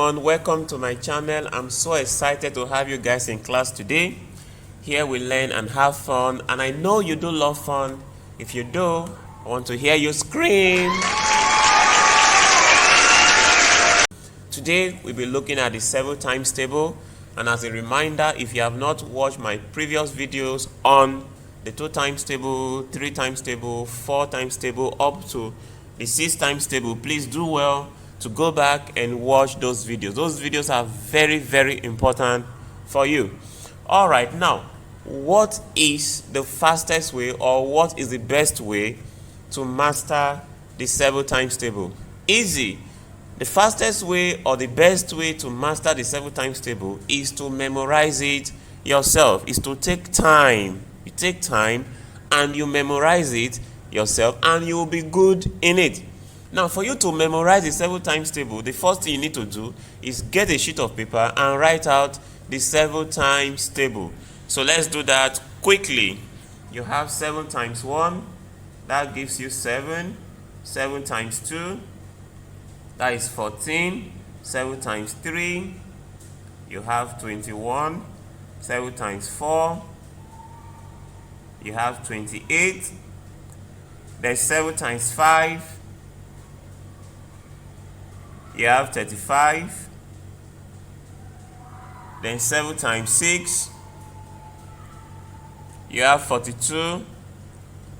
everyone, welcome to my channel. I'm so excited to have you guys in class today. Here we learn and have fun, and I know you do love fun. If you do, I want to hear you scream. Today we'll be looking at the several times table, and as a reminder, if you have not watched my previous videos on the 2 times table, 3 times table, 4 times table up to the 6 times table, please do well to go back and watch those videos. Those videos are very, very important for you. All right, now, what is the fastest way, or what is the best way to master the several times table? Easy. The fastest way or the best way to master the several times table is to memorize it yourself. Is to take time. You take time and you memorize it yourself, and you will be good in it. Now, for you to memorize the several times table, the first thing you need to do is get a sheet of paper and write out the several times table. So let's do that quickly. You have 7 times 1, that gives you 7. 7 times 2, that is 14. 7 times 3, you have 21. 7 times 4, you have 28. Then 7 times 5, you have 35. Then 7 times 6, you have 42.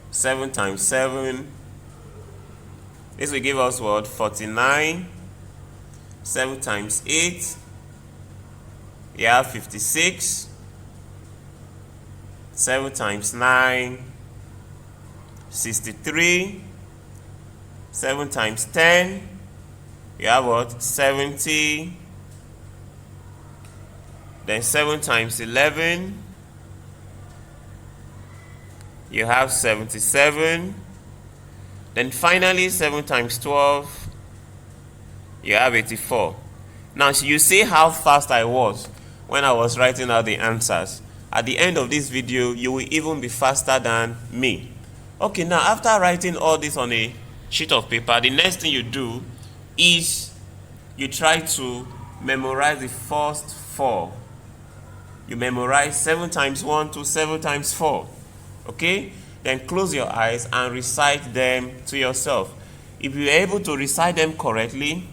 7 times 7, this will give us what? 49. 7 times 8, you have 56. 7 times 9, 63. 7 times 10, you have what? 70. Then 7 times 11, you have 77. Then finally 7 times 12, you have 84. Now you see how fast I was when I was writing out the answers. At the end of this video, you will even be faster than me. Okay, now after writing all this on a sheet of paper, the next thing you do is you try to memorize the first 4. You memorize 7 times 1 to 7 times 4. Okay? Then close your eyes and recite them to yourself. If you're able to recite them correctly,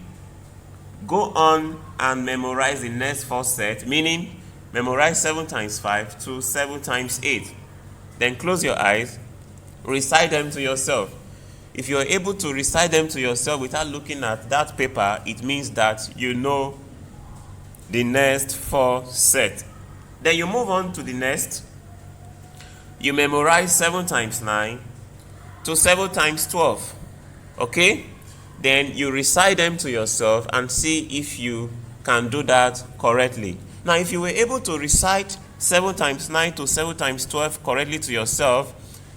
go on and memorize the next 4 sets, meaning memorize 7 times 5 to 7 times 8. Then close your eyes, recite them to yourself. If you're able to recite them to yourself without looking at that paper, it means that you know the next 4 sets. Then you move on to the next. You memorize 7 times 9 to 7 times 12. Okay? Then you recite them to yourself and see if you can do that correctly. Now, if you were able to recite 7 times 9 to 7 times 12 correctly to yourself,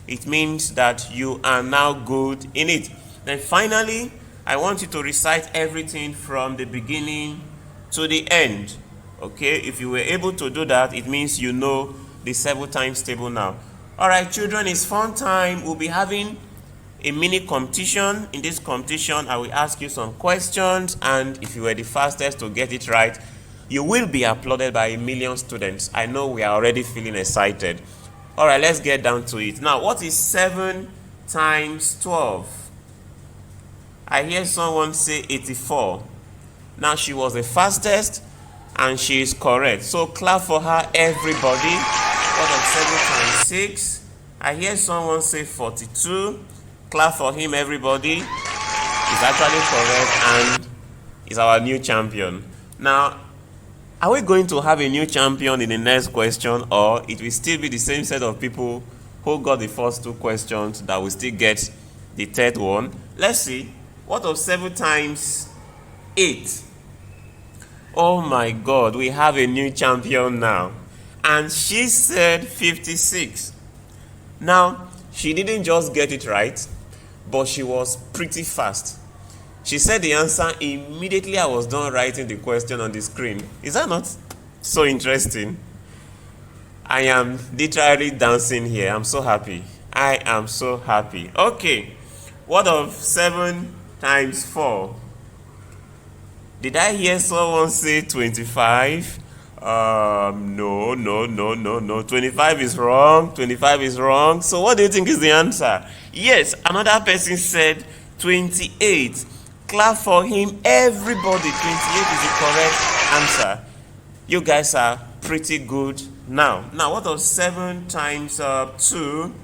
it means that you are now good in it. Then finally, I want you to recite everything from the beginning to the end. Okay? If you were able to do that, it means you know the several times table now. All right, children, it's fun time. We'll be having a mini competition. In this competition, I will ask you some questions, and if you were the fastest to get it right, you will be applauded by 1 million students. I know we are already feeling excited. All right, let's get down to it. Now, what is 7 times 12? I hear someone say 84. Now, she was the fastest, and she is correct. So, clap for her, everybody. What of 7 times 6? I hear someone say 42. Clap for him, everybody. He's actually correct, and is our new champion. Now, are we going to have a new champion in the next question, or it will still be the same set of people who got the first 2 questions that will still get the third one? Let's see. What of 7 times 8? Oh my God, we have a new champion now. And she said 56. Now, she didn't just get it right, but she was pretty fast. She said the answer immediately I was done writing the question on the screen. Is that not so interesting? I am literally dancing here. I'm so happy. I am so happy. Okay. What of 7 times 4? Did I hear someone say 25? No, no, no, no, no. 25 is wrong. 25 is wrong. So what do you think is the answer? Yes, another person said 28. Clap for him, everybody. 28 is the correct answer. You guys are pretty good now. Now, what of 7 times 2?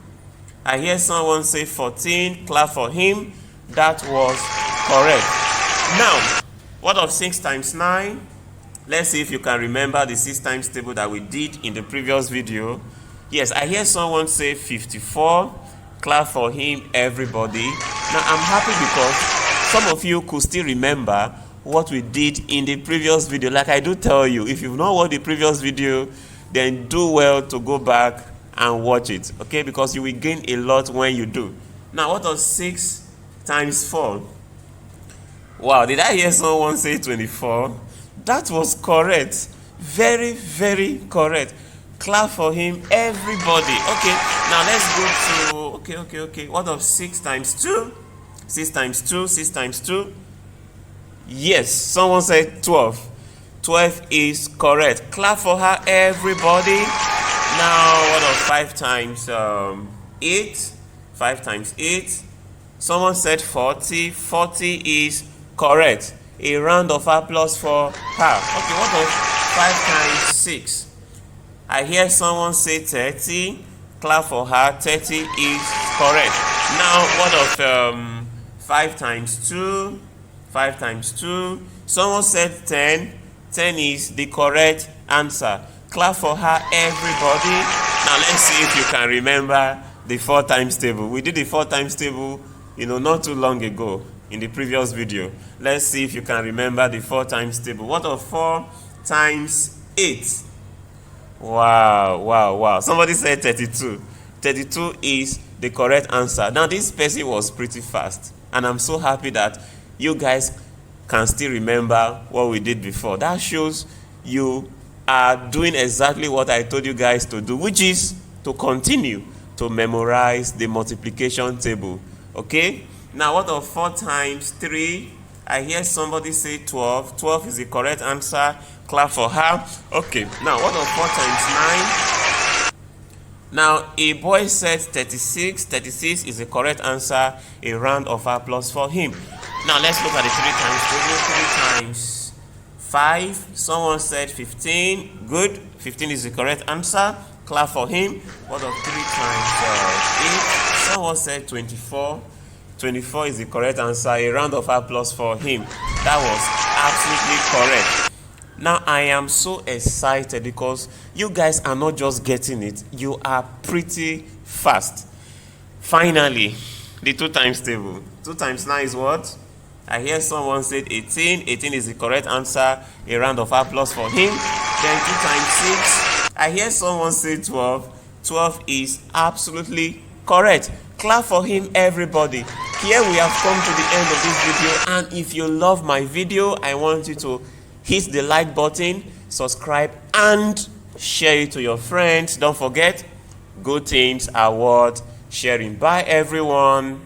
I hear someone say 14. Clap for him. That was correct. Now, what of 6 times 9? Let's see if you can remember the 6 times table that we did in the previous video. Yes, I hear someone say 54. Clap for him, everybody. Now, I'm happy because some of you could still remember what we did in the previous video. Like I do tell you, if you've not watched the previous video, then do well to go back and watch it, okay? Because you will gain a lot when you do. Now, what of 6 times 4? Wow, did I hear someone say 24? That was correct. Very, very correct. Clap for him, everybody. Okay, now let's go to, okay. What of 6 times 2? 6 times 2, 6 times 2. Yes, someone said 12. 12 is correct. Clap for her, everybody. Now, what of 5 times 8? 5 times 8. Someone said 40. 40 is correct. A round of applause for her. Okay, what of 5 times 6? I hear someone say 30. Clap for her. 30 is correct. Now, what of 5 times 2? 5 times 2. Someone said 10. 10 is the correct answer. Clap for her, everybody. Now, let's see if you can remember the 4 times table. We did the 4 times table, not too long ago in the previous video. Let's see if you can remember the 4 times table. What of 4 times 8? Wow. Somebody said 32. 32 is the correct answer. Now, this person was pretty fast, and I'm so happy that you guys can still remember what we did before. That shows you are doing exactly what I told you guys to do, which is to continue to memorize the multiplication table. Okay? Now, what of 4 times 3? I hear somebody say 12. 12 is the correct answer. Clap for her. Okay. Now, what of 4 times 9? Now, a boy said 36. 36 is the correct answer. A round of applause for him. Now, let's look at the 3 times table. 3 times 5. Someone said 15. Good. 15 is the correct answer. Clap for him. What of 3 times 8? Someone said 24. 24 is the correct answer. A round of applause for him. That was absolutely correct. Now, I am so excited because you guys are not just getting it. You are pretty fast. Finally, the 2 times table. 2 times 9 is what? I hear someone said 18. 18 is the correct answer. A round of applause for him. Then 2 times 6. I hear someone say 12. 12 is absolutely correct. Clap for him, everybody. Here we have come to the end of this video, and if you love my video, I want you to hit the like button, subscribe, and share it to your friends. Don't forget, good things are worth sharing. Bye, everyone.